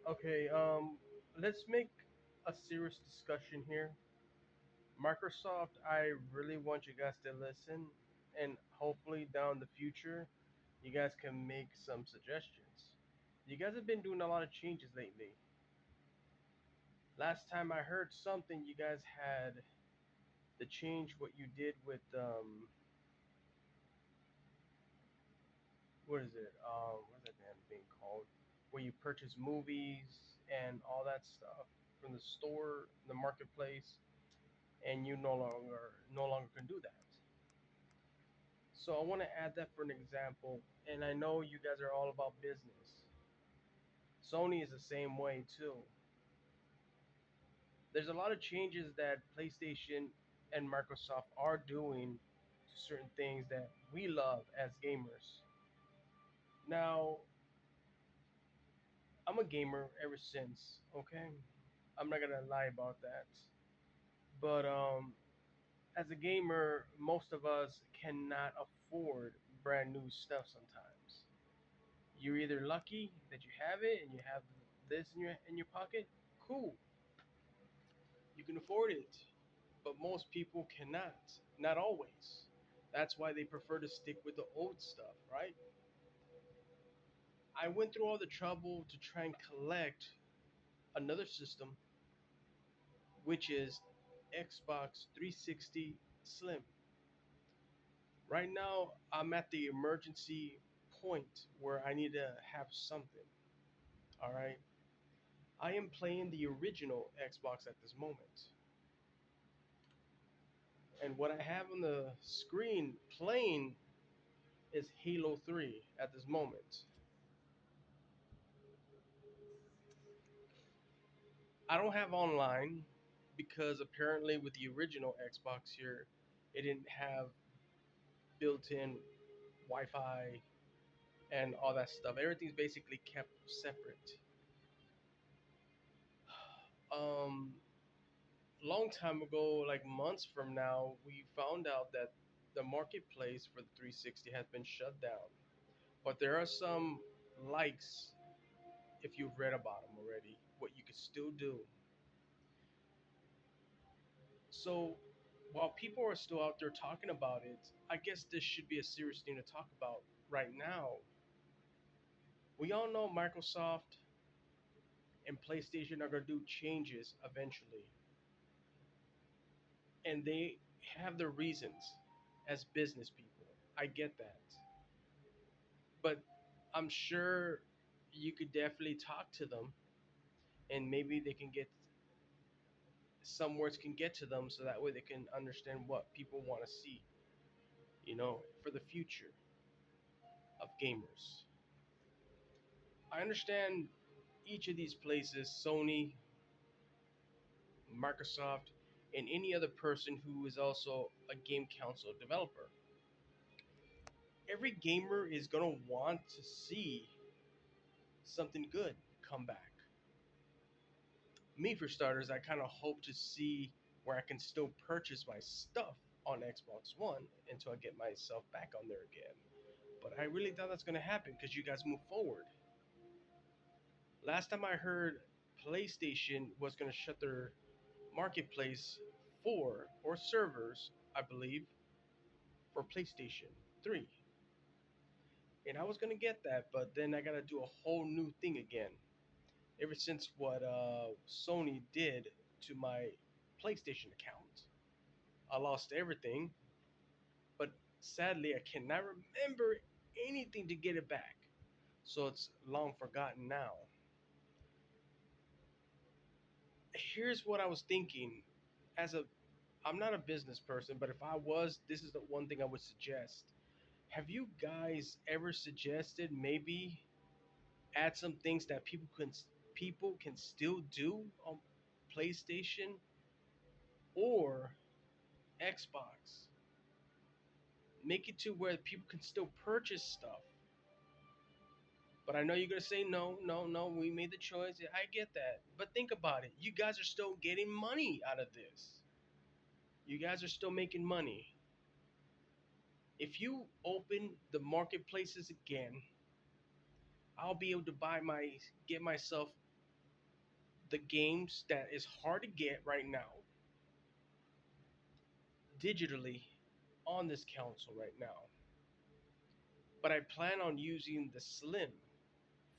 Okay, let's make a serious discussion here. Microsoft, I really want you guys to listen, and hopefully down the future, you guys can make some suggestions. You guys have been doing a lot of changes lately. Last time I heard something, you guys had to change what you did with what is it? What's that damn thing called? Where you purchase movies and all that stuff from the store, the marketplace, and you no longer can do that. So I want to add that for an example, and I know you guys are all about business. Sony is the same way too. There's a lot of changes that PlayStation and Microsoft are doing to certain things that we love as gamers. Now, I'm a gamer ever since, okay? I'm not gonna lie about that. But as a gamer, most of us cannot afford brand new stuff sometimes. You're either lucky that you have it and you have this in your pocket, cool, you can afford it. But most people cannot, not always. That's why they prefer to stick with the old stuff, right? I went through all the trouble to try and collect another system, which is Xbox 360 Slim. Right now, I'm at the emergency point where I need to have something. All right. I am playing the original Xbox at this moment. And what I have on the screen playing is Halo 3 at this moment. I don't have online because apparently with the original Xbox here, it didn't have built-in Wi-Fi and all that stuff. Everything's basically kept separate. Um, long time ago, like months from now, we found out that the marketplace for the 360 has been shut down. But there are some likes, if you've read about them already, what you can still do. So while people are still out there talking about it, I guess this should be a serious thing to talk about right now. We all know Microsoft and PlayStation are going to do changes eventually, and they have their reasons as business people. I get that. But I'm sure you could definitely talk to them and maybe they can get some words can get to them so that way they can understand what people want to see, for the future of gamers. I understand each of these places, Sony, Microsoft, and any other person who is also a game console developer. Every gamer is going to want to see something good come back. Me, for starters, I kind of hope to see where I can still purchase my stuff on Xbox One until I get myself back on there again. But I really thought that's going to happen because you guys move forward. Last time I heard, PlayStation was going to shut their marketplace for or servers, I believe, for PlayStation 3. And I was going to get that, but then I got to do a whole new thing again. Ever since what Sony did to my PlayStation account, I lost everything, but sadly, I cannot remember anything to get it back. So it's long forgotten now. Here's what I was thinking. As a, I'm not a business person, but if I was, this is the one thing I would suggest. Have you guys ever suggested maybe add some things that people can still do on PlayStation or Xbox? Make it to where people can still purchase stuff. But I know you're gonna say no, no, no. We made the choice. Yeah, I get that. But think about it. You guys are still getting money out of this. You guys are still making money. If you open the marketplaces again, I'll be able to get myself the games that is hard to get right now digitally on this console right now. But I plan on using the Slim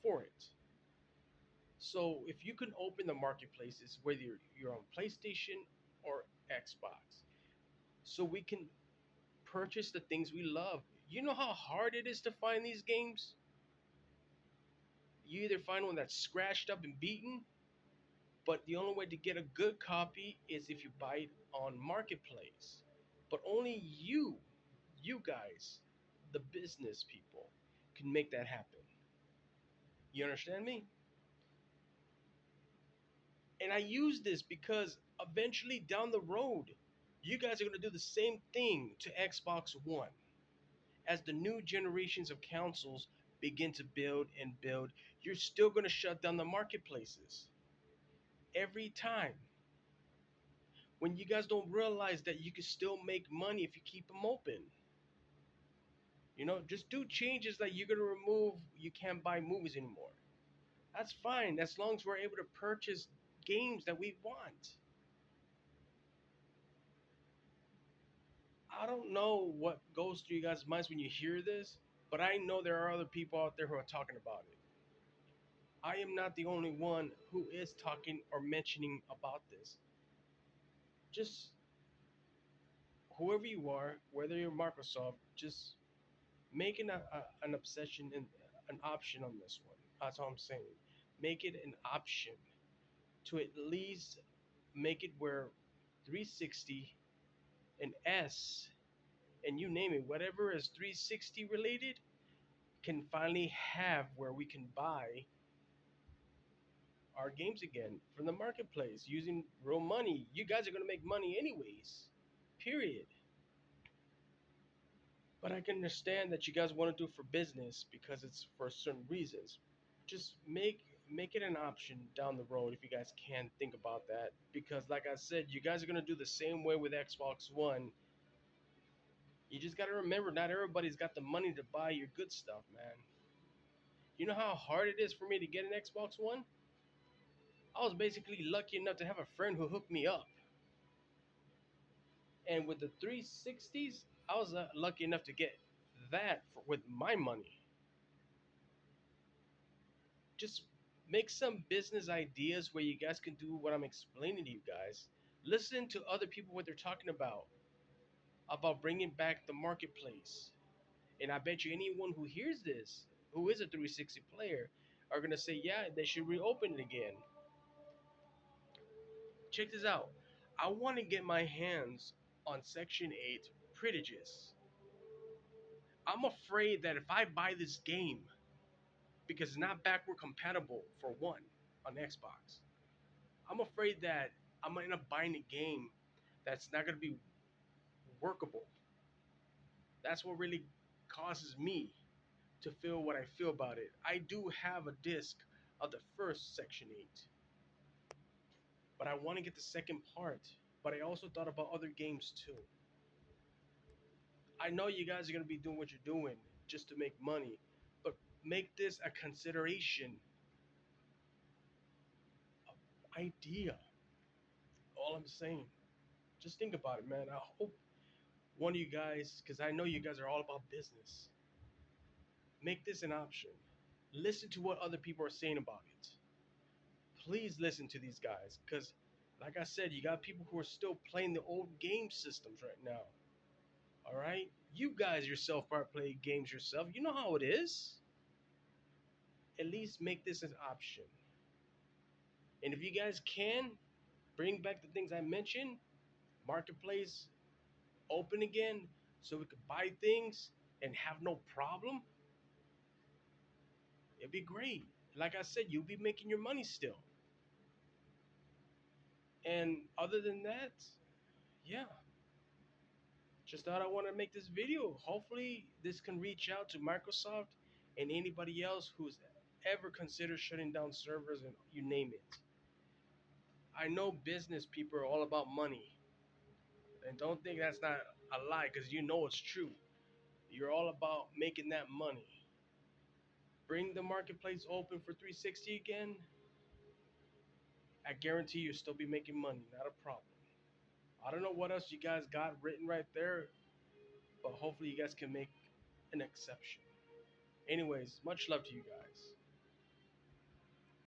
for it. So if you can open the marketplaces, whether you're on PlayStation or Xbox, so we can purchase the things we love. You know how hard it is to find these games? You either find one that's scratched up and beaten, but the only way to get a good copy is if you buy it on Marketplace. But only you guys, the business people, can make that happen. You understand me? And I use this because eventually down the road, you guys are going to do the same thing to Xbox One. As the new generations of consoles begin to build and build, you're still going to shut down the marketplaces every time. When you guys don't realize that you can still make money if you keep them open. Just do changes that you're going to remove. You can't buy movies anymore. That's fine as long as we're able to purchase games that we want. I don't know what goes through you guys' minds when you hear this, but I know there are other people out there who are talking about it. I am not the only one who is talking or mentioning about this. Just whoever you are, whether you're Microsoft, just making an obsession and an option on this one. That's all I'm saying. Make it an option to at least make it where 360 and S and you name it, whatever is 360 related, can finally have where we can buy our games again from the marketplace using real money. You guys are going to make money anyways. Period. But I can understand that you guys want to do it for business because it's for certain reasons. Just make it an option down the road if you guys can think about that because like I said, you guys are going to do the same way with Xbox One. You just got to remember not everybody's got the money to buy your good stuff, man. You know how hard it is for me to get an Xbox One? I was basically lucky enough to have a friend who hooked me up. And with the 360s, I was lucky enough to get with my money. Just make some business ideas where you guys can do what I'm explaining to you guys. Listen to other people what they're talking about bringing back the marketplace. And I bet you anyone who hears this, who is a 360 player, are gonna say, yeah, they should reopen it again. Check this out. I want to get my hands on Section 8 Privileges. I'm afraid that if I buy this game, because it's not backward compatible for one on Xbox, I'm afraid that I'm going to end up buying a game that's not going to be workable. That's what really causes me to feel what I feel about it. I do have a disc of the first Section 8, but I want to get the second part. But I also thought about other games too. I know you guys are going to be doing what you're doing just to make money, but make this a consideration, idea. All I'm saying. Just think about it, man. I hope one of you guys, because I know you guys are all about business, make this an option. Listen to what other people are saying about it. Please listen to these guys, because, like I said, you got people who are still playing the old game systems right now. All right? You guys yourself are playing games yourself. You know how it is. At least make this an option. And if you guys can bring back the things I mentioned, marketplace open again so we could buy things and have no problem, it'd be great. Like I said, you'll be making your money still. And other than that, yeah, just thought I want to make this video. Hopefully, this can reach out to Microsoft and anybody else who's ever considered shutting down servers and you name it. I know business people are all about money. And don't think that's not a lie because you know it's true. You're all about making that money. Bring the marketplace open for 360 again. I guarantee you'll still be making money, not a problem. I don't know what else you guys got written right there, but hopefully you guys can make an exception. Anyways, much love to you guys.